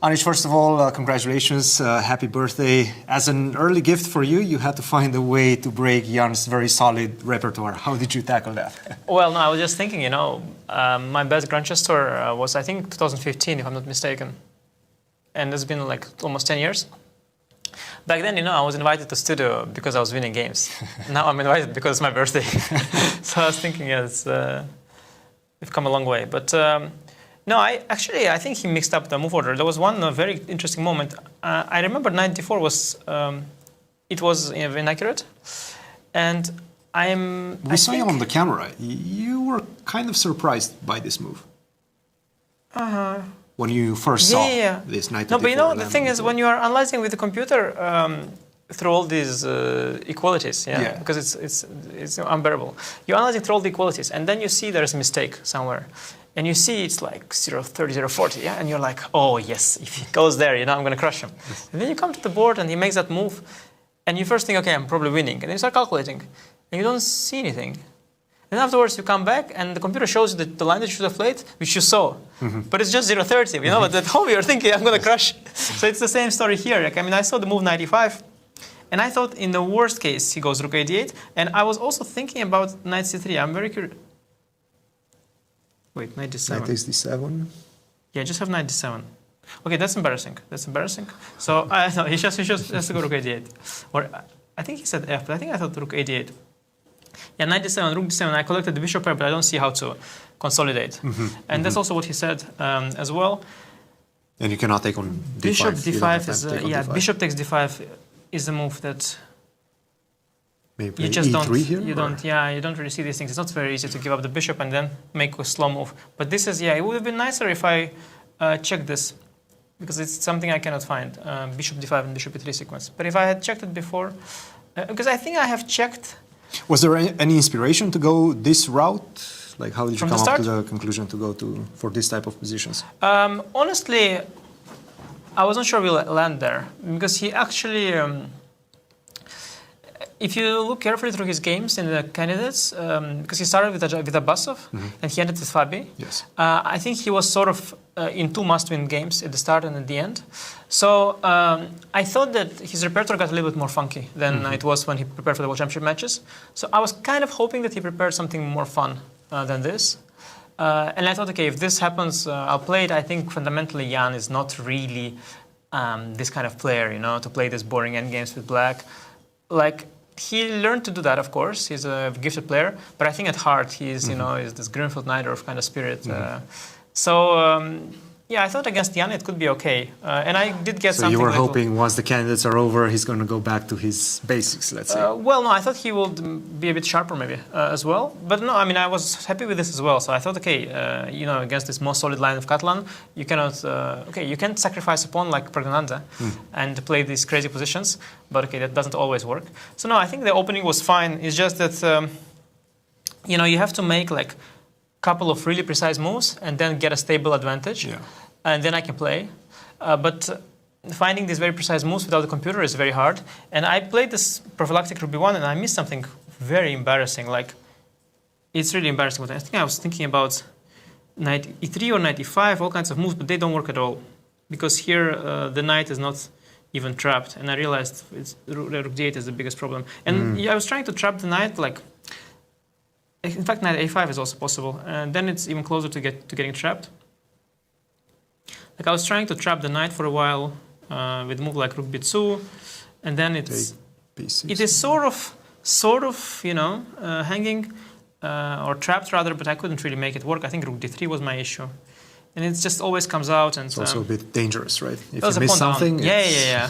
Anish, first of all, congratulations, happy birthday. As an early gift for you, you had to find a way to break Jan's very solid repertoire. How did you tackle that? Well, no, I was just thinking, my best Grandchester was, I think, 2015, if I'm not mistaken. And it's been like almost 10 years. Back then, I was invited to studio because I was winning games. Now I'm invited because it's my birthday. So I was thinking, we've come a long way. But no, I think he mixed up the move order. There was one very interesting moment. I remember knight d4 was, it was inaccurate. And We saw you on the camera. You were kind of surprised by this move. When you first saw this knight No, but the thing is, when you are analyzing with the computer through all these equalities, because it's unbearable. You're analyzing through all the equalities, and then you see there's a mistake somewhere. And you see it's like 0.30, 0.40, and you're like, oh yes, if he goes there, I'm going to crush him. And then you come to the board and he makes that move, and you first think, okay, I'm probably winning. And then you start calculating, and you don't see anything. Then afterwards you come back and the computer shows you the line that you should have played, which you saw. But it's just 0.30, but at home you're thinking, I'm going to crush. So it's the same story here. I saw the move knight e5, and I thought in the worst case he goes rook a8, and I was also thinking about knight c3. I'm very curious. Wait, knight d7. Knight takes d7. Yeah, just have knight d7. Okay, that's embarrassing. That's embarrassing. So no, he just has to go rook a8. Or I think he said f, but I thought rook a8. Yeah, knight d7, rook d7. I collected the bishop pair, but I don't see how to consolidate. And that's also what he said as well. And you cannot take on d5. Bishop d5 is d5. Bishop takes d5 is a move that maybe you just e3 here, you don't really see these things. It's not very easy to give up the bishop and then make a slow move. But this is it would have been nicer if I checked this, because it's something I cannot find. Bishop d5 and bishop e3 sequence. But if I had checked it before, because I think I have checked. Was there any inspiration to go this route? Like, how did you come up to the conclusion to go for this type of positions? Honestly, I wasn't sure we'll land there, because he actually, if you look carefully through his games in the candidates, because he started with Abbasov and he ended with Fabi. Yes. I think he was sort of in two must-win games at the start and at the end. So I thought that his repertoire got a little bit more funky than it was when he prepared for the World Championship matches. So I was kind of hoping that he prepared something more fun than this. And I thought, okay, if this happens, I'll play it. I think fundamentally Jan is not really this kind of player, to play this boring endgames with black. Like, he learned to do that, of course. He's a gifted player, but I think at heart he's, is this Grünfeld Neidorf kind of spirit. Yeah, I thought against Jan it could be okay, and I did get something. So you were hoping once the candidates are over, he's going to go back to his basics, let's say. Well, no, I thought he would be a bit sharper maybe as well. But no, I was happy with this as well. So I thought, okay, against this more solid line of Catalan, you cannot, you can sacrifice a pawn like Pragg and play these crazy positions. But okay, that doesn't always work. So no, I think the opening was fine. It's just that, you have to make like couple of really precise moves and then get a stable advantage, and then I can play. But finding these very precise moves without the computer is very hard. And I played this Prophylactic Rook B1 and I missed something very embarrassing. Like, it's really embarrassing. But I think I was thinking about knight e3 or knight e5, all kinds of moves, but they don't work at all. Because here the knight is not even trapped. And I realized rook d8 is the biggest problem. And I was trying to trap the knight, like, in fact, knight a5 is also possible, and then it's even closer to getting trapped. Like, I was trying to trap the knight for a while with a move like rook b2, and then it is sort of hanging or trapped rather, but I couldn't really make it work. I think rook d3 was my issue, and it just always comes out. And it's also a bit dangerous, right? If you miss something, yeah.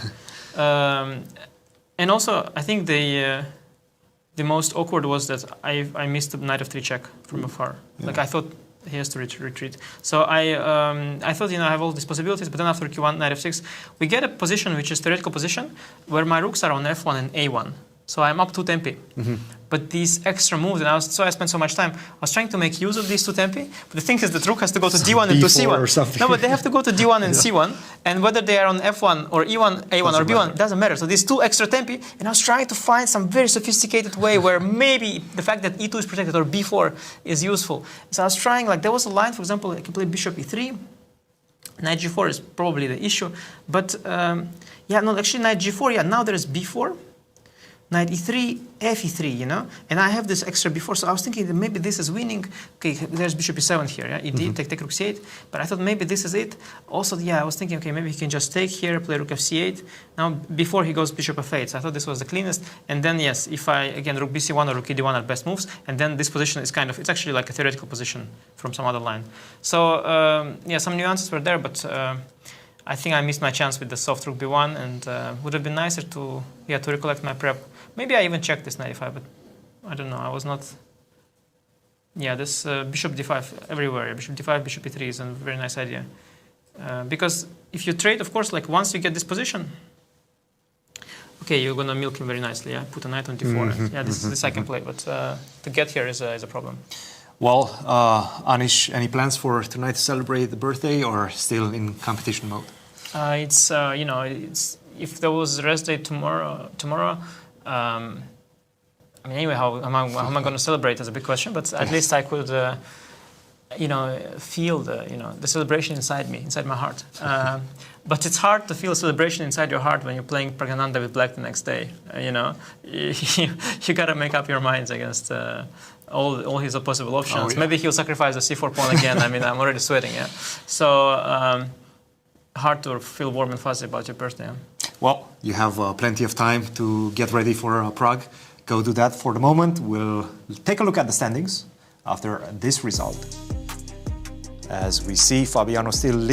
And also, I think the most awkward was that I missed the knight of 3 check from afar. Like, I thought he has to retreat. So I thought, I have all these possibilities, but then after q1, knight f6, we get a position which is theoretical position where my rooks are on f1 and a1. So I'm up 2 tempi. But these extra moves, and I spent so much time, I was trying to make use of these 2 tempi. But the thing is that rook has to go to d1 and to c1. No, but they have to go to d1 and c1. And whether they are on f1 or e1, a1 or b1, doesn't matter. So these 2 extra tempi, and I was trying to find some very sophisticated way where maybe the fact that e2 is protected or b4 is useful. So I was trying, like, there was a line, for example, I can play bishop e3. Knight g4 is probably the issue, but yeah, no, actually knight g4, yeah, now there's b4, knight e3, f e3, you know, and I have this extra b4, so I was thinking that maybe this is winning. Okay, there's bishop e7 here, yeah, e8, take rook c8, but I thought maybe this is it. Also, yeah, I was thinking, okay, maybe he can just take here, play rook fc8. Now, before he goes bishop f8, so I thought this was the cleanest, and then, yes, if I, again, rook bc1 or rook ed1 are best moves, and then this position is kind of, it's actually like a theoretical position from some other line. So, yeah, some nuances were there, but I think I missed my chance with the soft rook b1, and would have been nicer to, yeah, to recollect my prep. Maybe I even checked this knight e5, but I don't know. I was not. Yeah, this bishop d5 everywhere. Bishop d5, bishop e3 is a very nice idea. Because if you trade, of course, like once you get this position, okay, you're gonna milk him very nicely. Yeah, put a knight on d4. Yeah, this I can play, but to get here is a problem. Well, Anish, any plans for tonight to celebrate the birthday, or still in competition mode? It's you know, it's if there was rest day tomorrow. I mean, anyway, how am I going to celebrate is a big question, but at least I could, you know, feel the celebration inside me, inside my heart. But it's hard to feel celebration inside your heart when you're playing Pragnananda with black the next day. You know, you got to make up your minds against all his possible options. Oh, yeah. Maybe he'll sacrifice the c4 pawn again. I mean, I'm already sweating. Yeah, so hard to feel warm and fuzzy about your birthday. Yeah? Well, you have plenty of time to get ready for Prague. Go do that for the moment. We'll take a look at the standings after this result. As we see, Fabiano still